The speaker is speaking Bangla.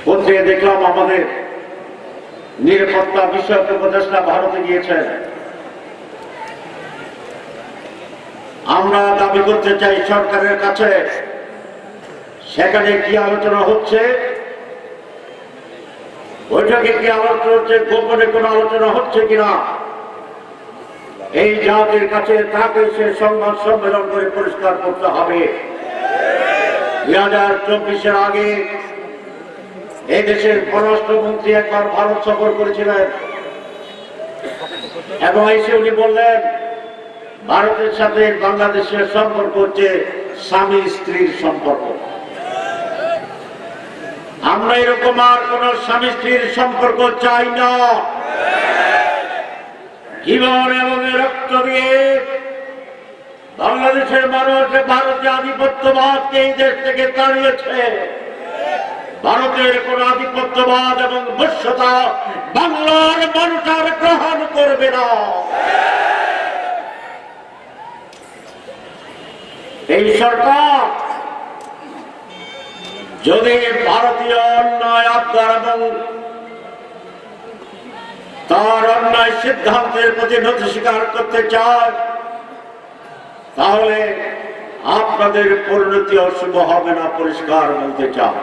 পত্রিকা দেখলাম আমাদের নিরাপত্তা বিষয়ক উপদেষ্টা ভারতে গিয়েছেন। আমরা দাবি করতে চাই সরকারের কাছে সেখানে কি আলোচনা হচ্ছে, বৈঠকে কি আলোচনা হচ্ছে, গোপনে কোনো আলোচনা হচ্ছে কিনা এই জাতির কাছে তাকে সে সংবাদ সম্মেলন করে পরিষ্কার করতে হবে। 2024-এর আগে এই দেশের পররাষ্ট্রমন্ত্রী একবার ভারত সফর করেছিলেন এবং এসে উনি বললেন ভারতের সাথে বাংলাদেশের সম্পর্ক হচ্ছে স্বামী স্ত্রীর সম্পর্ক। আমরা এরকম আর কোন স্বামী স্ত্রীর সম্পর্ক চাই না। জীবন এবং রক্ত দিয়ে বাংলাদেশের মানুষ ভারতীয় আধিপত্যবাদকে এই দেশ থেকে তাড়িয়েছে। ভারতের কোন আধিপত্যবাদ এবং বশ্যতা বাংলার মানুষ আর গ্রহণ করবে না। এই সরকার যদি ভারতীয় অন্যায় আবদার এবং তার অন্যায় সিদ্ধান্তের প্রতি নথি স্বীকার করতে চায় তাহলে আপনাদের পরিণতি অশুভ হবে না, পরিষ্কার বলতে চায়।